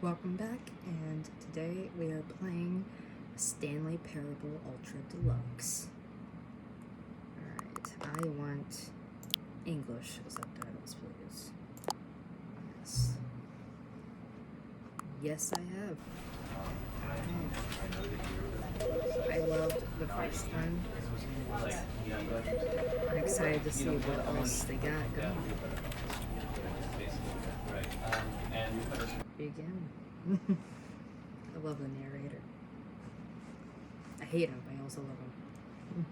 Welcome back, and today we are playing Stanley Parable Ultra Deluxe. Alright, I want English subtitles, please. Yes. Yes, I have. I loved the first one. I'm excited to see what else they got going. Begin. I love the narrator. I hate him, but I also love him.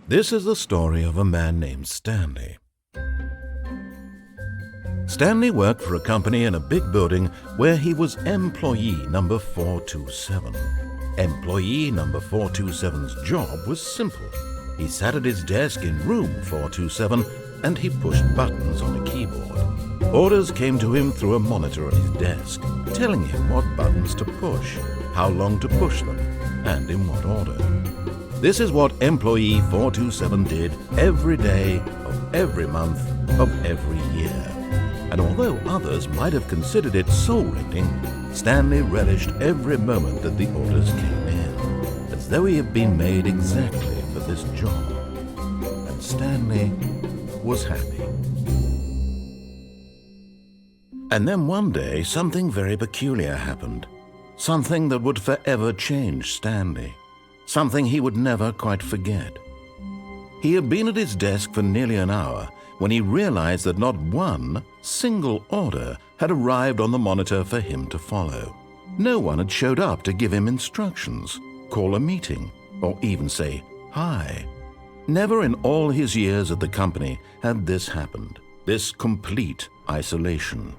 This is the story of a man named Stanley. Stanley worked for a company in a big building where he was employee number 427. Employee number 427's job was simple. He sat at his desk in room 427 and he pushed buttons on a keyboard. Orders came to him through a monitor on his desk, telling him what buttons to push, how long to push them, and in what order. This is what employee 427 did every day of every month of every year. And although others might have considered it soul-rending, Stanley relished every moment that the orders came in, as though he had been made exactly for this job. And Stanley was happy. And then one day, something very peculiar happened. Something that would forever change Stanley. Something he would never quite forget. He had been at his desk for nearly an hour when he realized that not one single order had arrived on the monitor for him to follow. No one had showed up to give him instructions, call a meeting, or even say hi. Never in all his years at the company had this happened, this complete isolation.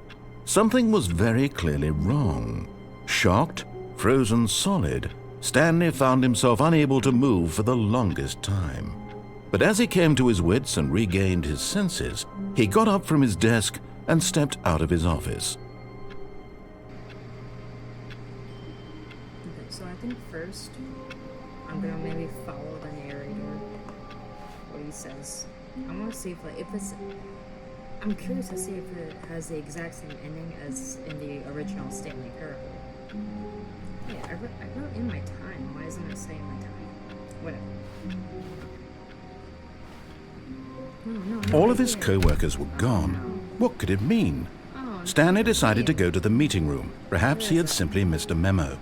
Something was very clearly wrong. Shocked, frozen solid, Stanley found himself unable to move for the longest time. But as he came to his wits and regained his senses, he got up from his desk and stepped out of his office. Okay, so I think first I'm gonna maybe follow the narrator, what he says. I want to see if it's. I'm curious to see if it has the exact same ending as in the original Stanley Parable. Yeah, I wrote in my time. Why isn't it saying my time? Whatever. No, All of his co-workers were gone. What could it mean? Stanley decided to go to the meeting room. Perhaps he had simply missed a memo.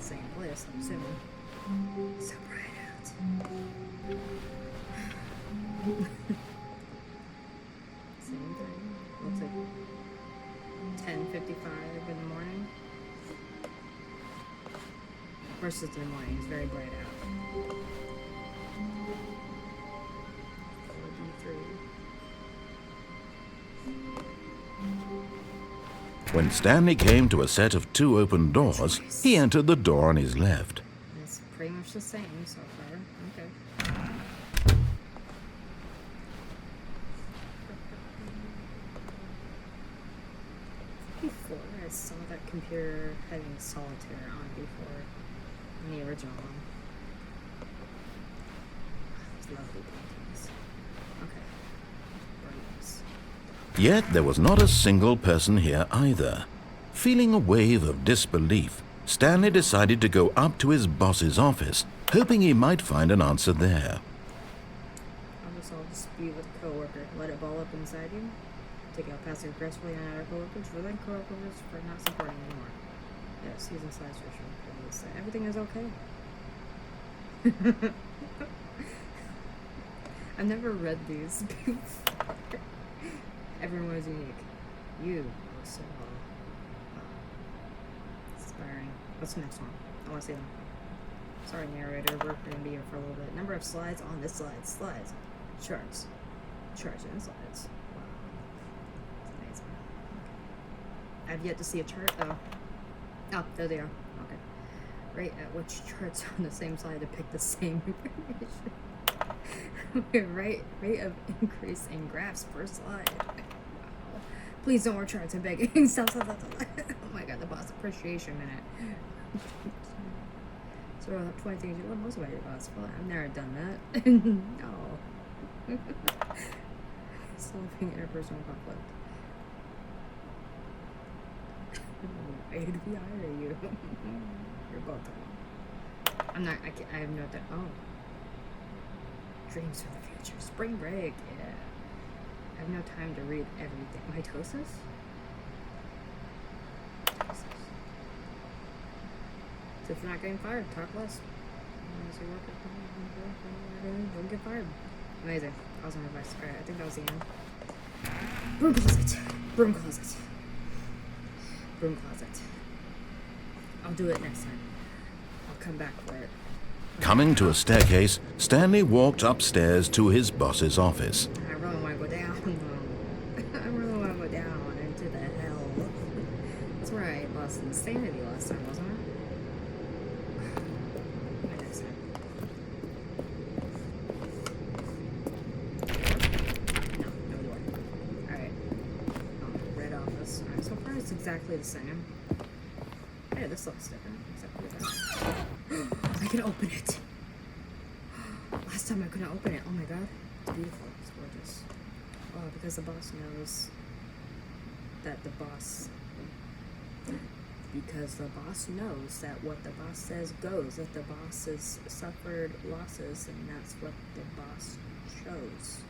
Same place, I'm assuming. So bright out. Same thing. Looks like 10:55 in the morning. Of course it's in the morning. It's very bright out. 43. When Stanley came to a set of two open doors, he entered the door on his left. It's pretty much the same so far. Okay. Before I saw that computer having solitaire on before in the original one. These lovely paintings. Okay. Brightness. Yet there was not a single person here either. Feeling a wave of disbelief, Stanley decided to go up to his boss's office, hoping he might find an answer there. I'll just dispute with a coworker. Let it ball up inside you. Take out passive aggressively on other coworkers. Relent coworkers for not supporting anymore. Yes, he's inside social. Everything is okay. I've never read these before. Everyone is unique. You are so inspiring. What's the next one? I want to see them. Sorry, narrator. We're going to be here for a little bit. Number of slides on this slide. Slides. Charts. Charts and slides. Wow. That's amazing. Okay. I've yet to see a chart, though. Oh, there they are. Okay. Rate at which charts on the same slide depict the same information. Rate of increase in graphs per slide. Wow. Please don't work charts, I'm begging. Stop. Oh my god, the boss appreciation minute. So 20 things you love most about your boss. Well, I've never done that. No. Solving interpersonal conflict. A to B, I or you? You're both wrong. I'm not. I have no doubt. Oh. Dreams for the future. Spring break. Yeah. I have no time to read everything. Mitosis? So if you're not getting fired, talk less. Don't get fired. Amazing. Awesome advice. Alright, I think that was the end. Broom closet. Broom closet. Broom closet. I'll do it next time. I'll come back for it. Coming to a staircase, Stanley walked upstairs to his boss's office. I really want to go down. I really want to go down into the hell. That's where I lost insanity last time, wasn't it? Next time. No door. Alright. Red office. Alright, so far it's exactly the same. Hey, this looks different. Exactly that. I can open it. Last time I couldn't open it. Oh my god. It's beautiful. It's gorgeous. Oh, because the boss knows that the boss... Because the boss knows that what the boss says goes. That the boss has suffered losses, and that's what the boss chose.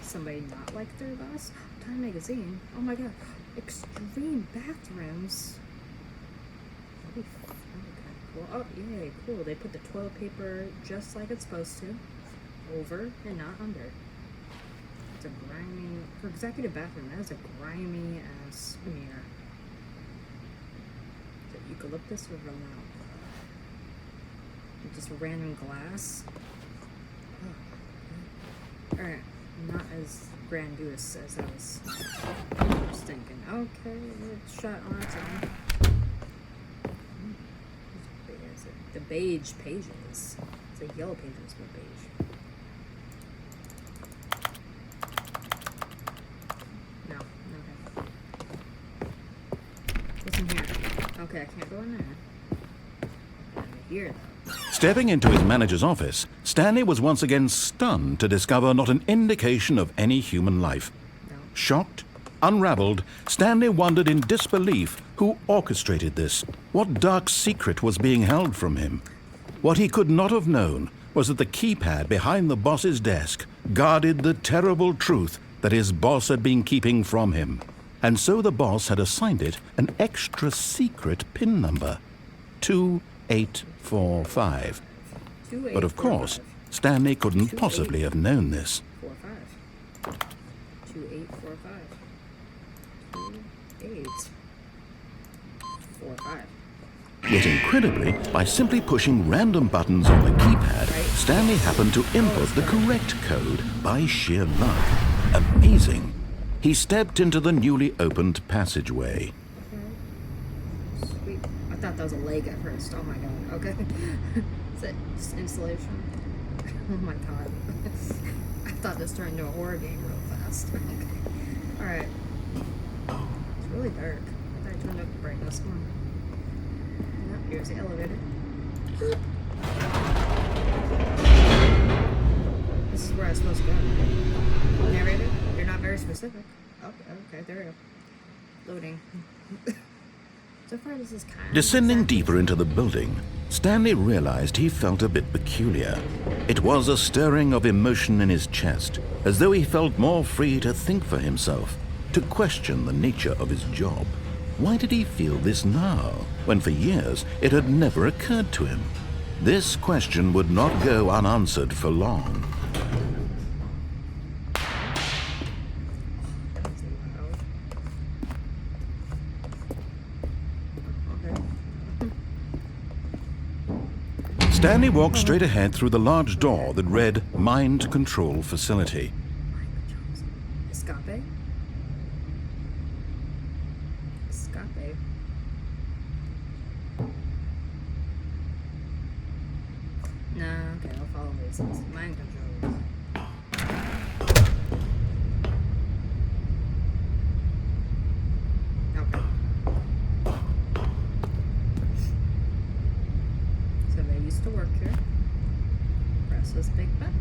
Somebody not like their boss? Time magazine. Oh my god. Extreme bathrooms. Okay, cool. Oh, yay, cool. They put the toilet paper just like it's supposed to. Over and not under. It's a grimy... For executive bathroom, that is a grimy ass mirror. Is it eucalyptus or vanilla? Just a random glass. Oh, alright. Not as grandiose as I was thinking. Okay, it's shot on its own. The beige pages. It's like yellow pages, but beige. No, okay. What's in here? Okay, I can't go in there. I'm here, though. Stepping into his manager's office, Stanley was once again stunned to discover not an indication of any human life. No. Shocked, unraveled, Stanley wondered in disbelief who orchestrated this. What dark secret was being held from him? What he could not have known was that the keypad behind the boss's desk guarded the terrible truth that his boss had been keeping from him. And so the boss had assigned it an extra secret PIN number, 2845. But of course, Stanley couldn't possibly have known this. 2845. 2845. Yet incredibly, by simply pushing random buttons on the keypad, Stanley happened to input the correct code by sheer luck. Amazing. He stepped into the newly opened passageway. Sweet. I thought that was a leg at first. Oh my god. Okay. Is it just insulation? Oh my god. I thought this turned into a horror game real fast. Okay. Alright. It's really dark. I thought I turned up the brightness. Come on. Yep, here's the elevator. Boop. This is where I'm supposed to go. Narrator? You're not very specific. Okay, there we go. Loading. So far, this is kind of... Descending deeper into the building, Stanley realized he felt a bit peculiar. It was a stirring of emotion in his chest, as though he felt more free to think for himself, to question the nature of his job. Why did he feel this now, when for years it had never occurred to him? This question would not go unanswered for long. Stanley walked straight ahead through the large door that read Mind Control Facility. Escape? Escape. Nah, okay, I'll follow this. It's mind control. Okay. Somebody used to work here. Press this big button.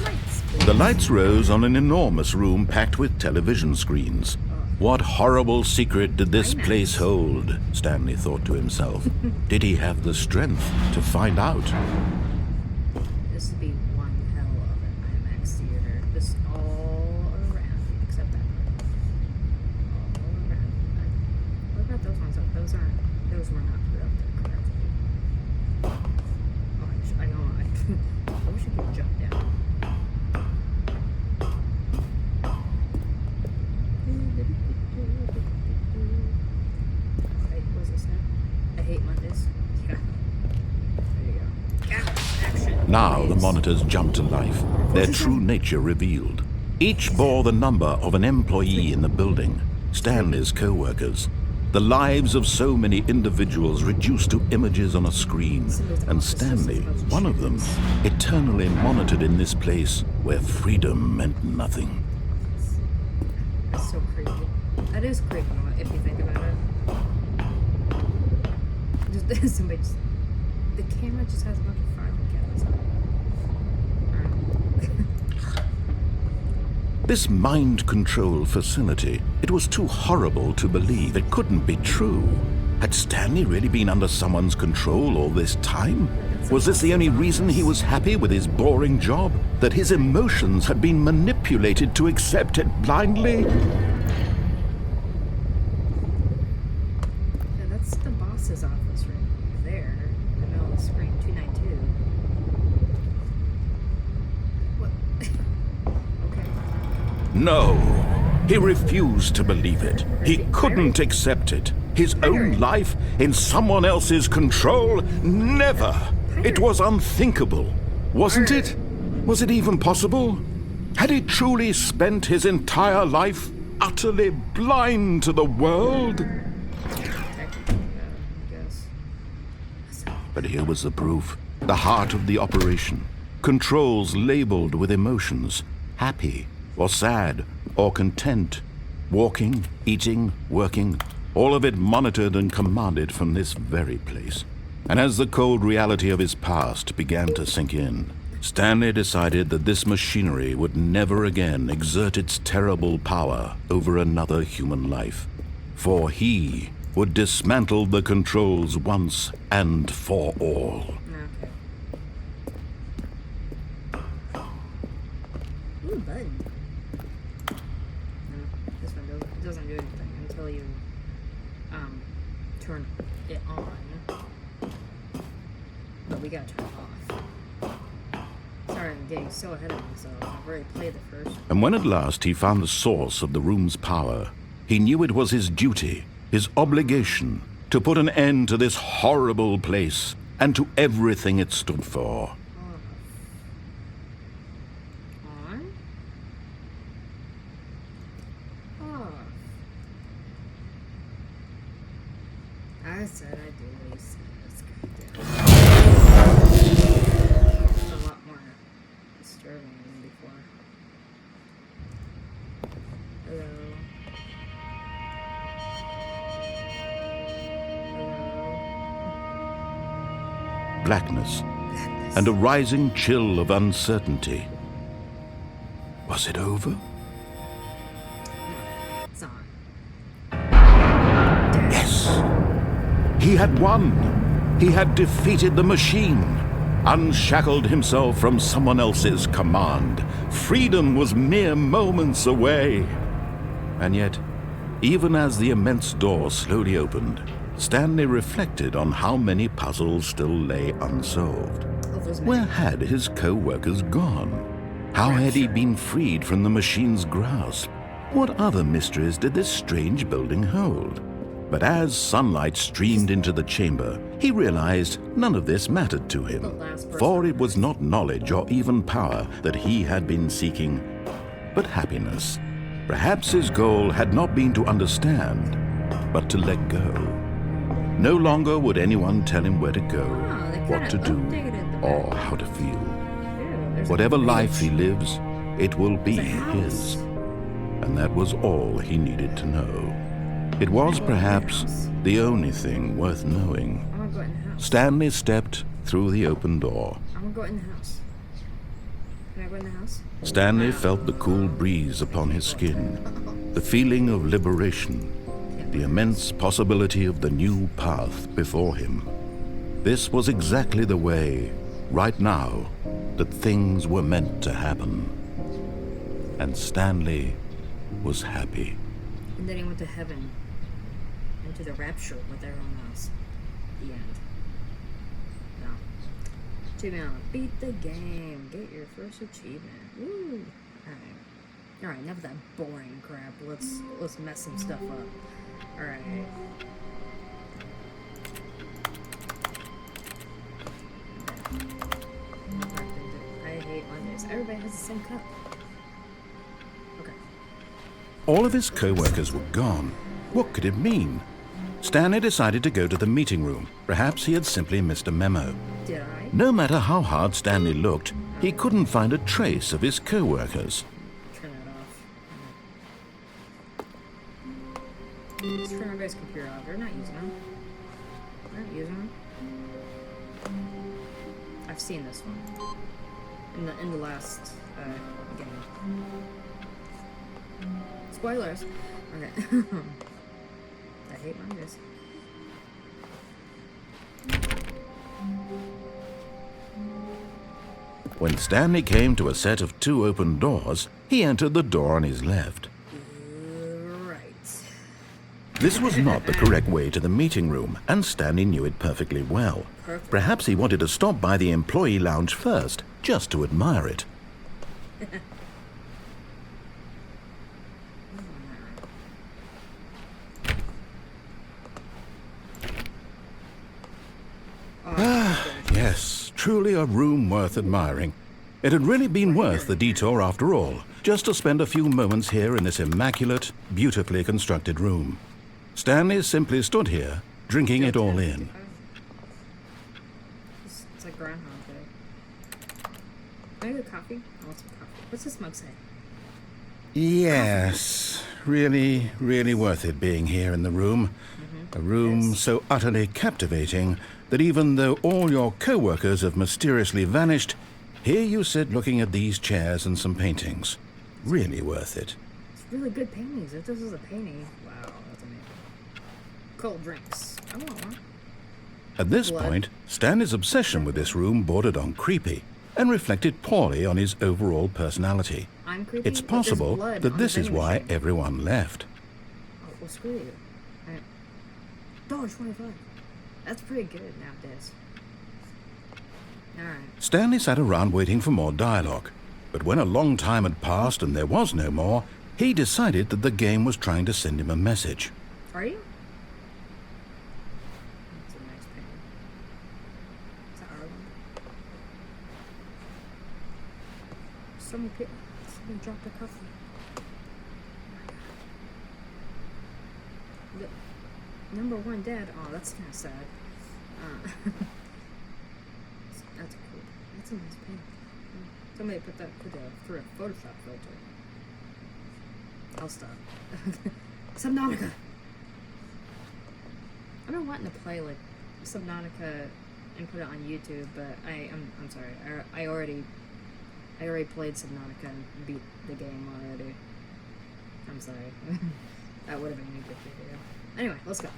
Lights, please. The lights rose on an enormous room packed with television screens. Oh, What horrible secret did this place hold? Stanley thought to himself. Did he have the strength to find out? This would be one hell of an IMAX theater. Just all around, except that part. All around. What about those ones? Those were not put up there correctly. Oh, I wish I could jump down. What was this now? I hate Mondays. Yeah. There you go. Yeah, action. Now the monitors jumped to life, their true nature revealed. Each bore the number of an employee in the building, Stanley's co-workers. The lives of so many individuals reduced to images on a screen, and Stanley, one of them, eternally monitored in this place where freedom meant nothing. That's so creepy. That is creepy if you think about it. Somebody just, the camera just has a bunch of filing cabinets on it. This mind control facility, it was too horrible to believe. It couldn't be true. Had Stanley really been under someone's control all this time? Was this the only reason he was happy with his boring job? That his emotions had been manipulated to accept it blindly? Yeah, that's the boss's office right there, in the middle of the screen, 292. What? Okay. No, he refused to believe it. He couldn't accept it. His own life in someone else's control? Never! It was unthinkable, wasn't it? Was it even possible? Had he truly spent his entire life utterly blind to the world? Technically, I guess. But here was the proof, the heart of the operation. Controls labeled with emotions, happy or sad or content, walking, eating, working, all of it monitored and commanded from this very place. And as the cold reality of his past began to sink in, Stanley decided that this machinery would never again exert its terrible power over another human life. For he would dismantle the controls once and for all. Okay. Ooh, button. No, this one doesn't do anything until you turn it on. But we gotta turn it off. Sorry, I'm getting so ahead of myself. I've already played the first. And when at last he found the source of the room's power, he knew it was his duty, his obligation, to put an end to this horrible place and to everything it stood for. On. Off. I said I'd do what he said. Let's go down. It's a lot more disturbing than before. Hello. Blackness and a rising chill of uncertainty. Was it over? It's on. Yes. He had won. He had defeated the machine, unshackled himself from someone else's command. Freedom was mere moments away. And yet, even as the immense door slowly opened, Stanley reflected on how many puzzles still lay unsolved. Where had his co-workers gone? How had he been freed from the machine's grasp? What other mysteries did this strange building hold? But as sunlight streamed into the chamber, he realized none of this mattered to him, for it was not knowledge or even power that he had been seeking, but happiness. Perhaps his goal had not been to understand, but to let go. No longer would anyone tell him where to go, what to do, or how to feel. Whatever life he lives, it will be his. And that was all he needed to know. It was perhaps the only thing worth knowing. I'm gonna go in the house. Stanley stepped through the open door. I'm gonna go in the house. Can I go in the house? Stanley felt the cool breeze upon his skin, the feeling of liberation, the immense possibility of the new path before him. This was exactly the way, right now, that things were meant to happen. And Stanley was happy. And then he went to heaven, into the rapture with everyone else. The end. No. Achievement, beat the game. Get your first achievement. Woo! Alright. Alright, enough of that boring crap. Let's mess some stuff up. Alright. I hate Mondays. Everybody has the same cup. Okay. All of his co-workers were gone. What could it mean? Stanley decided to go to the meeting room. Perhaps he had simply missed a memo. Did I? No matter how hard Stanley looked, he couldn't find a trace of his co-workers. Turn that off. Let's turn everybody's computer off. They're not using them. They're not using them. I've seen this one in the last game. Spoilers. Okay. I hate Mondays. When Stanley came to a set of 2 open doors, he entered the door on his left. Right. This was not the correct way to the meeting room, and Stanley knew it perfectly well. Perfect. Perhaps he wanted to stop by the employee lounge first, just to admire it. Yes, truly a room worth admiring. It had really been worth the detour after all, just to spend a few moments here in this immaculate, beautifully constructed room. Stanley simply stood here, drinking it all in. It's like Groundhog Day. Can I get coffee? I want some coffee. What's this mug say? Yes, really, really worth it being here in the room. A room so utterly captivating that even though all your co-workers have mysteriously vanished, here you sit looking at these chairs and some paintings. Really worth it. It's really good paintings. If this is a painting, wow, that's amazing. Cold drinks. I want one. At this point, Stanley's obsession with this room bordered on creepy and reflected poorly on his overall personality. I'm creepy. It's but there's possible blood that on this the is vending why machine. everyone left. Oh, well, screw you. $1.25. That's pretty good nowadays. Alright. Stanley sat around waiting for more dialogue, but when a long time had passed and there was no more, he decided that the game was trying to send him a message. Are you? That's a nice painting. Is that our one? Somebody dropped a coffee. The number 1 dead. Oh, that's kind of sad. That's cool. That's a nice painting. Somebody put for a Photoshop filter. I'll stop. Subnautica. I've been wanting to play like Subnautica and put it on YouTube, but I'm sorry. I already played Subnautica and beat the game already. I'm sorry. That would have been a good video. Anyway, let's go.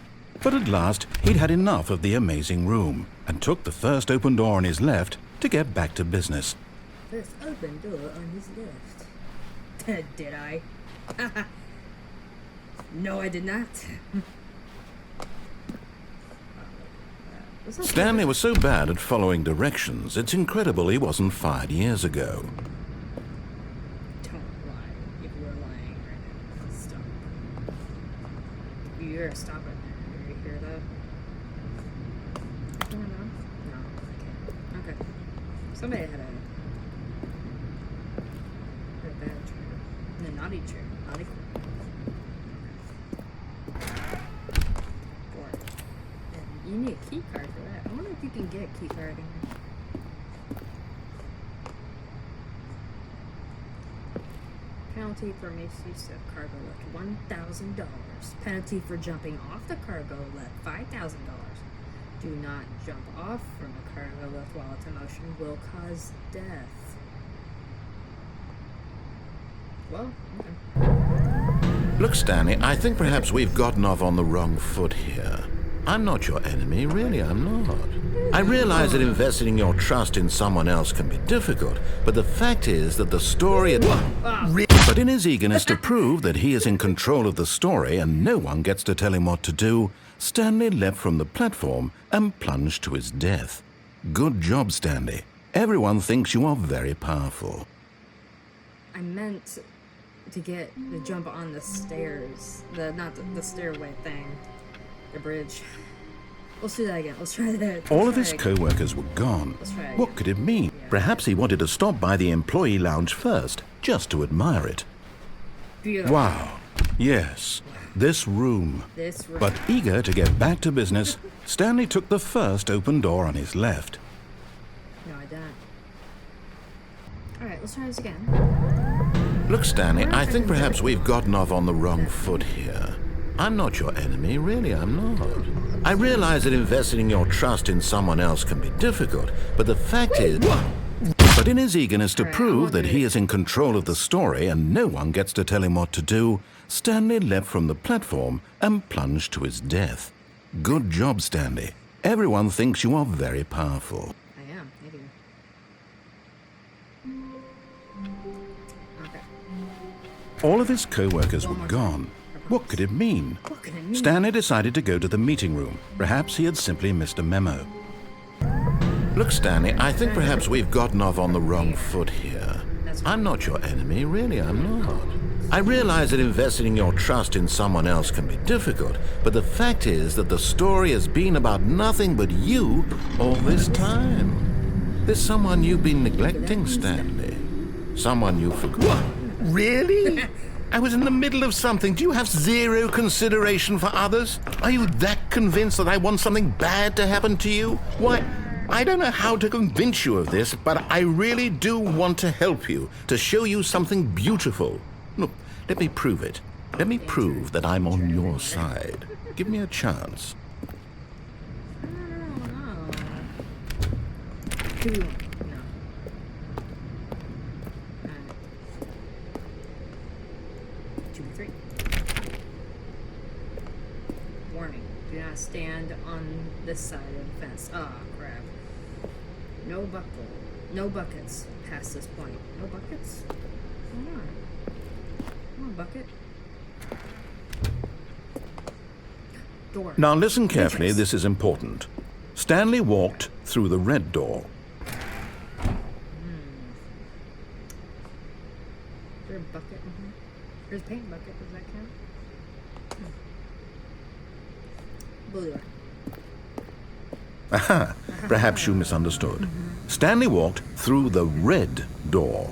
But at last, he'd had enough of the amazing room and took the first open door on his left to get back to business. First open door on his left. Did I? No, I did not. Stanley was so bad at following directions, it's incredible he wasn't fired years ago. Don't lie. You were lying right now. Stop. You gotta stop it. You hear that? Turn it on? No, I can't. Okay. Somebody had a bad chair. A naughty chair. Naughty cool. Boy. And you need a key card for that. I wonder if you can get a key card in here. Penalty for misuse of cargo lift, $1,000. Penalty for jumping off the cargo lift, $5,000. Do not jump off from the cargo lift while it's in motion, will cause death. Well, okay. Look, Stanley, I think perhaps we've gotten off on the wrong foot here. I'm not your enemy, really, I'm not. I realize that investing your trust in someone else can be difficult, but the fact is that the story... But in his eagerness to prove that he is in control of the story and no one gets to tell him what to do, Stanley leapt from the platform and plunged to his death. Good job, Stanley. Everyone thinks you are very powerful. I meant to get the jump on the stairs. Not the stairway thing. The bridge. Let's do that again. Let's try that. All of his co-workers were gone. Let's try it What again. could it mean? Yeah. Perhaps he wanted to stop by the employee lounge first, just to admire it. Beautiful. Wow. Yes, this room. This room. But eager to get back to business, Stanley took the first open door on his left. No, I didn't. Alright, let's try this again. Look, Stanley, I think perhaps we've gotten off on the wrong foot here. I'm not your enemy, really, I'm not. I realize that investing your trust in someone else can be difficult, but the fact is... But in his eagerness to prove that he is in control of the story and no one gets to tell him what to do, Stanley leapt from the platform and plunged to his death. Good job, Stanley. Everyone thinks you are very powerful. I am. Thank you. Okay. All of his co-workers were gone. What could it mean? What could it mean? Stanley decided to go to the meeting room. Perhaps he had simply missed a memo. Look, Stanley, I think perhaps we've gotten off on the wrong foot here. I'm not your enemy, really, I'm not. I realize that investing your trust in someone else can be difficult, but the fact is that the story has been about nothing but you all this time. There's someone you've been neglecting, Stanley. Someone you forgot. Really? I was in the middle of something. Do you have zero consideration for others? Are you that convinced that I want something bad to happen to you? Why, I don't know how to convince you of this, but I really do want to help you, to show you something beautiful. Look, let me prove it. Let me prove that I'm on your side. Give me a chance. Do we want? No. Alright. 2 and 3. Warning. Do not stand on this side of the fence. Ah, crap. No buckets past this point. No buckets? Come on. Come on, bucket. Door. Now listen carefully, Entrance. this is important. Stanley walked through the red door. Is there a bucket in here? There's a paint bucket. Does that count? Blue door. Aha, perhaps you misunderstood. Stanley walked through the red door.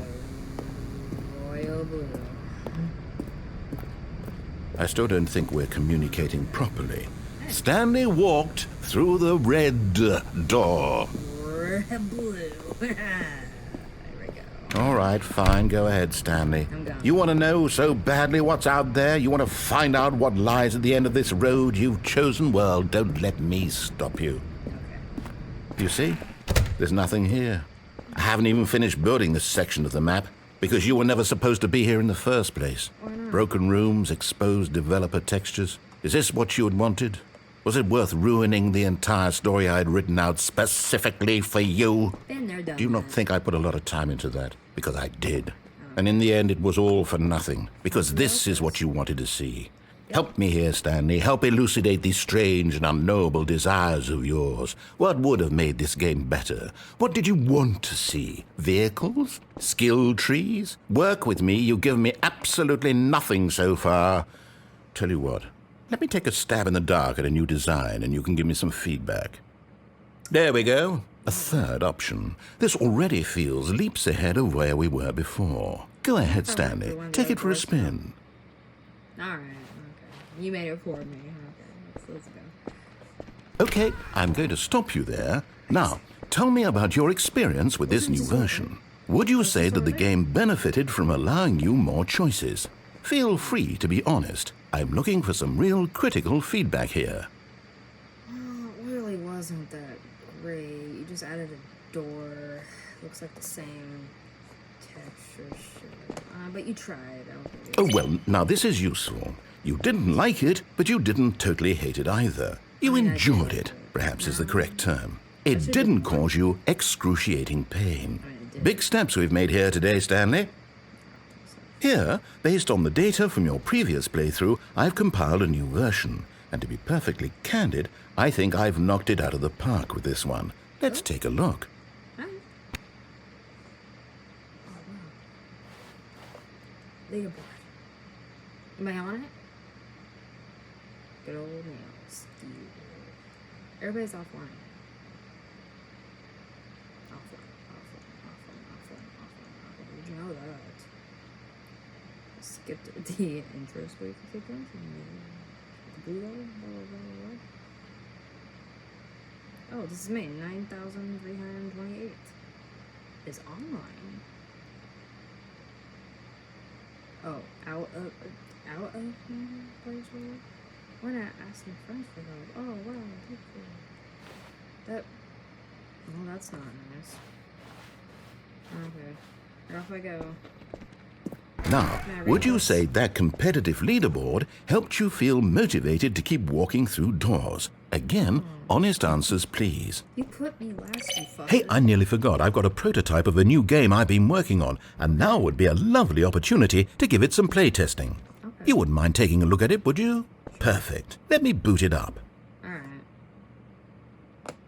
Royal blue. I still don't think we're communicating properly. Stanley walked through the red door. Red blue. There we go. All right, fine. Go ahead, Stanley. I'm done. You want to know so badly what's out there? You want to find out what lies at the end of this road you've chosen? Well, don't let me stop you. Okay. You see? There's nothing here. I haven't even finished building this section of the map because you were never supposed to be here in the first place. Why not? Broken rooms, exposed developer textures. Is this what you had wanted? Was it worth ruining the entire story I had written out specifically for you? Been there, done Do you not that. think I put a lot of time into that? Because I did. And in the end, it was all for nothing. Because this is what you wanted to see. Help me here, Stanley. Help elucidate these strange and unknowable desires of yours. What would have made this game better? What did you want to see? Vehicles? Skill trees? Work with me. You've given me absolutely nothing so far. Tell you what. Let me take a stab in the dark at a new design, and you can give me some feedback. There we go. A third option. This already feels leaps ahead of where we were before. Go ahead, Stanley. Take it for a spin. Alright, okay. You made it for me. Okay, let's go. Okay, I'm going to stop you there. Now, tell me about your experience with this new version. Would you say that the game benefited from allowing you more choices? Feel free to be honest. I'm looking for some real critical feedback here. Well, it really wasn't that great. You just added a door. Looks like the same texture shit. but you tried. Okay. Oh, well, now this is useful. You didn't like it, but you didn't totally hate it either. You enjoyed it, perhaps is the correct term. It didn't cause you excruciating pain. Big steps we've made here today, Stanley. Here, based on the data from your previous playthrough, I've compiled a new version. And to be perfectly candid, I think I've knocked it out of the park with this one. Let's take a look. Leaderboard. Am I on it? Good old nails. Everybody's offline. Offline. Did you know that? Skipped the intro so you can keep going. Oh, this is me. 9,328 is online. Oh, out of place world? Why not ask my friends for that? Oh, wow, that. Well, that's not nice. Okay, off I go. Now, would you say that competitive leaderboard helped you feel motivated to keep walking through doors? Again, honest answers, please. You put me last, you fucker. Hey, I nearly forgot. I've got a prototype of a new game I've been working on, and now would be a lovely opportunity to give it some playtesting. Okay. You wouldn't mind taking a look at it, would you? Perfect. Let me boot it up. Alright.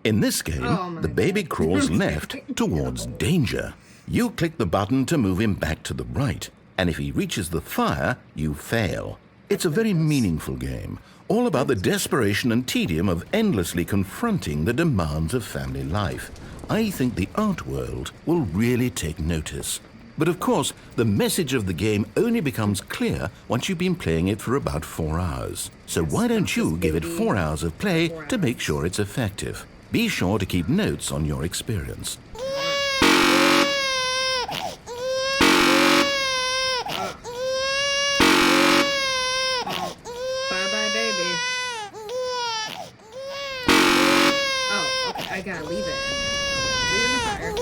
In this game, the baby crawls left towards danger. You click the button to move him back to the right, and if he reaches the fire, you fail. It's a very meaningful game, all about the desperation and tedium of endlessly confronting the demands of family life. I think the art world will really take notice. But of course, the message of the game only becomes clear once you've been playing it for about 4 hours. So why don't you give it 4 hours of play to make sure it's effective? Be sure to keep notes on your experience. I gotta leave it. Leave it in the fire.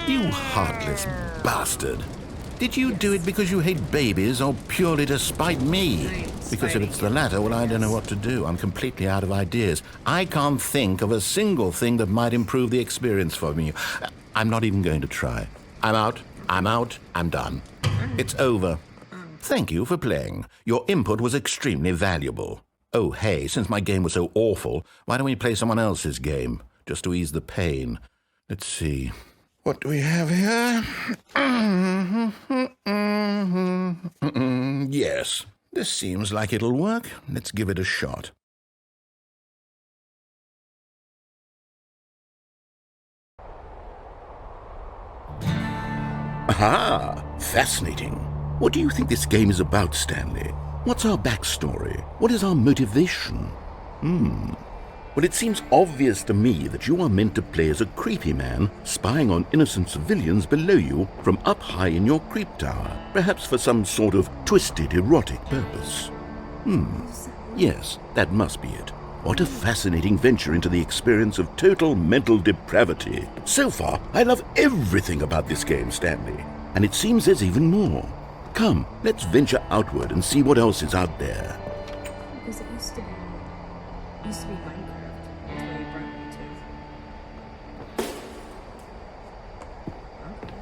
You heartless bastard. Did you do it because you hate babies or purely to spite me? Because if it's the latter, well, I don't know what to do. I'm completely out of ideas. I can't think of a single thing that might improve the experience for me. I'm not even going to try. I'm out. I'm done. It's over. Thank you for playing. Your input was extremely valuable. Oh, hey, since my game was so awful, why don't we play someone else's game, just to ease the pain? Let's see. What do we have here? Yes, this seems like it'll work. Let's give it a shot. Aha! Fascinating. What do you think this game is about, Stanley? What's our backstory? What is our motivation? Well, it seems obvious to me that you are meant to play as a creepy man spying on innocent civilians below you from up high in your creep tower, perhaps for some sort of twisted, erotic purpose. Yes, that must be it. What a fascinating venture into the experience of total mental depravity. So far, I love everything about this game, Stanley, and it seems there's even more. Come, let's venture outward and see what else is out there. Because it used to be Minecraft. That's what you brought me to. Okay.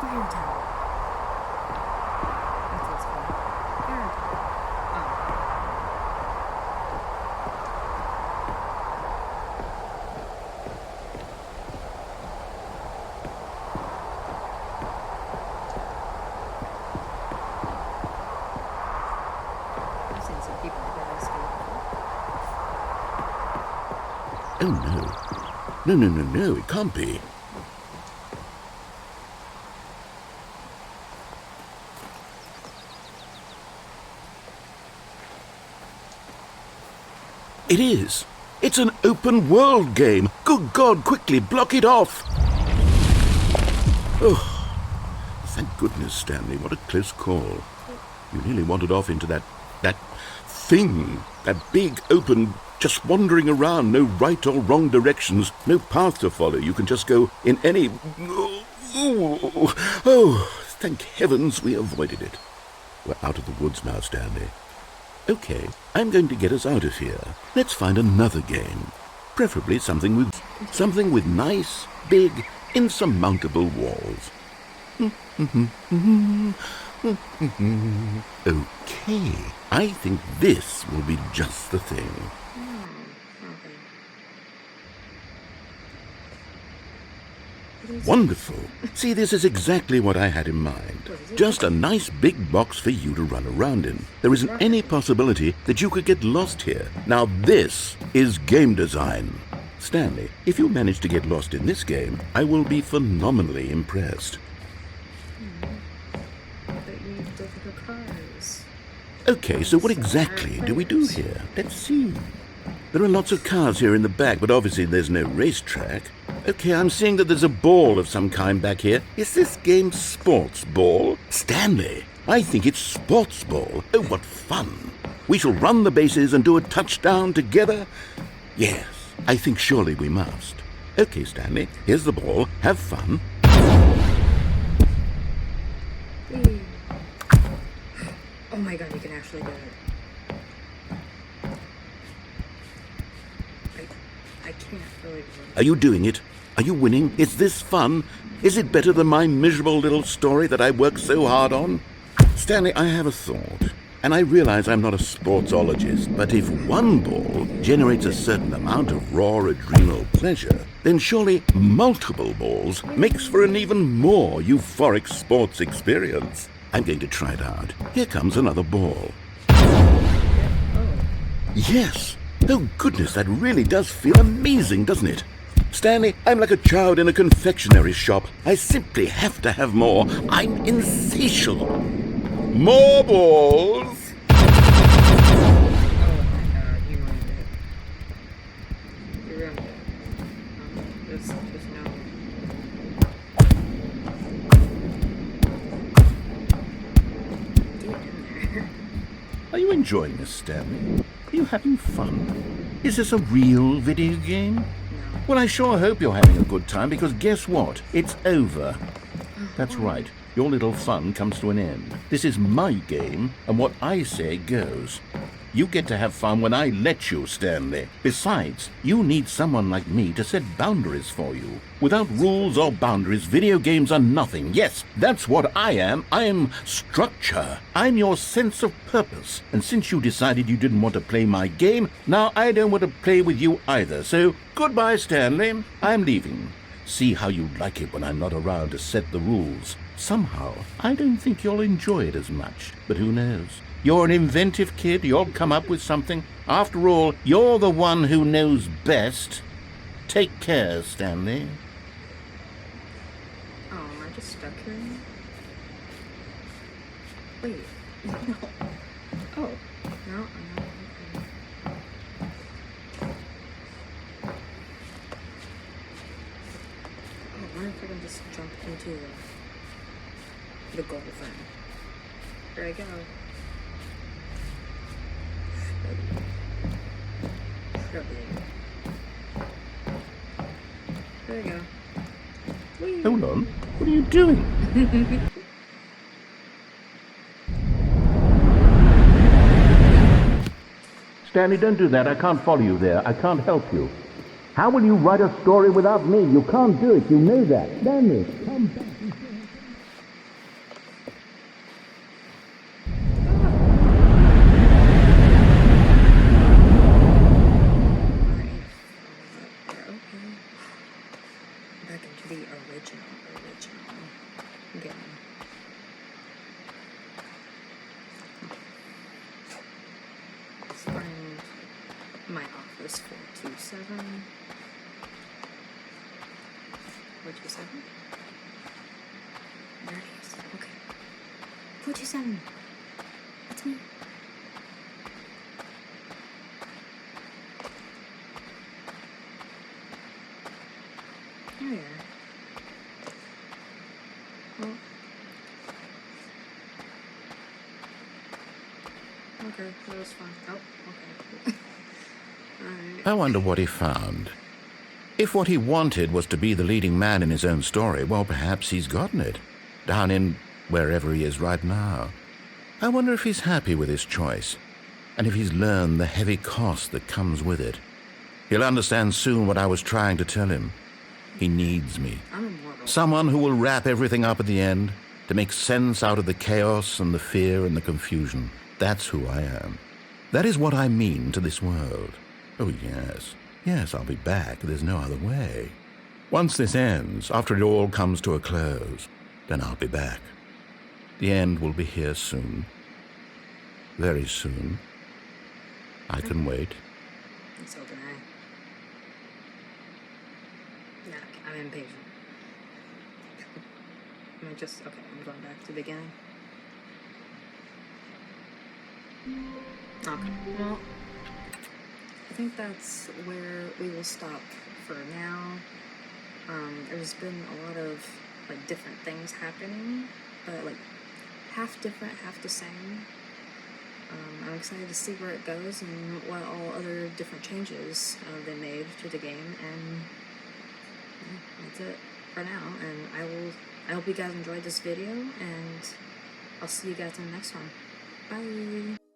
Fire tower. That's what it's called. Fire tower. Oh, no, it can't be. It is. It's an open world game. Good God, quickly block it off. Oh, thank goodness, Stanley. What a close call. You nearly wandered off into that thing, that big open just wandering around, no right or wrong directions, no path to follow. You can just go in any... Oh, thank heavens we avoided it. We're out of the woods now, Stanley. Okay, I'm going to get us out of here. Let's find another game. Preferably something with nice, big, insurmountable walls. Okay, I think this will be just the thing. Wonderful. See, this is exactly what I had in mind. Just a nice big box for you to run around in. There isn't any possibility that you could get lost here. Now this is game design. Stanley, if you manage to get lost in this game, I will be phenomenally impressed. Okay, so what exactly do we do here? Let's see. There are lots of cars here in the back, but obviously there's no racetrack. Okay, I'm seeing that there's a ball of some kind back here. Is this game sports ball? Stanley, I think it's sports ball. Oh, what fun. We shall run the bases and do a touchdown together. Yes, I think surely we must. Okay, Stanley, here's the ball. Have fun. Oh my god, you can actually do it. I can't really do it. Are you doing it? Are you winning? Is this fun? Is it better than my miserable little story that I worked so hard on? Stanley, I have a thought. And I realize I'm not a sportsologist, but if one ball generates a certain amount of raw adrenal pleasure, then surely multiple balls makes for an even more euphoric sports experience. I'm going to try it out. Here comes another ball. Yes! Oh goodness, that really does feel amazing, doesn't it? Stanley, I'm like a child in a confectionery shop. I simply have to have more. I'm insatiable. More balls! Oh my god, you ruined it. You ruined it. There's no... Get in there. Are you enjoying this, Stanley? Are you having fun? Is this a real video game? No. Well, I sure hope you're having a good time, because guess what? It's over. That's right. Your little fun comes to an end. This is my game, and what I say goes. You get to have fun when I let you, Stanley. Besides, you need someone like me to set boundaries for you. Without rules or boundaries, video games are nothing. Yes, that's what I am. I'm structure. I'm your sense of purpose. And since you decided you didn't want to play my game, now I don't want to play with you either. So, goodbye, Stanley. I'm leaving. See how you like it when I'm not around to set the rules. Somehow, I don't think you'll enjoy it as much. But who knows? You're an inventive kid. You'll come up with something. After all, you're the one who knows best. Take care, Stanley. Oh, am I just stuck here? Wait, no. Oh, no, I'm not. Okay. Oh, what if I can just jump into the goal thing? Here I go. There we go. Whee. Hold on. What are you doing? Stanley, don't do that. I can't follow you there. I can't help you. How will you write a story without me? You can't do it. You know that. Stanley, come back. Back into the original game. Let's find my office 427. 427? There it is. Okay. 427. That's me. There we are. Well. Okay, that was fun. Oh, okay. I wonder what he found. If what he wanted was to be the leading man in his own story, well, perhaps he's gotten it, down in wherever he is right now. I wonder if he's happy with his choice, and if he's learned the heavy cost that comes with it. He'll understand soon what I was trying to tell him. He needs me. I'm immortal. Someone who will wrap everything up at the end, to make sense out of the chaos and the fear and the confusion. That's who I am. That is what I mean to this world. Oh, yes. Yes, I'll be back. There's no other way. Once this ends, after it all comes to a close, then I'll be back. The end will be here soon. Very soon. I can wait. And so can I. Yeah, I'm impatient. I'm going back to the beginning. Okay, well, I think that's where we will stop for now. There's been a lot of, like, different things happening, but, like, half different, half the same. I'm excited to see where it goes and what all other different changes they made to the game, and yeah, that's it for now. And I hope you guys enjoyed this video, and I'll see you guys in the next one. Bye!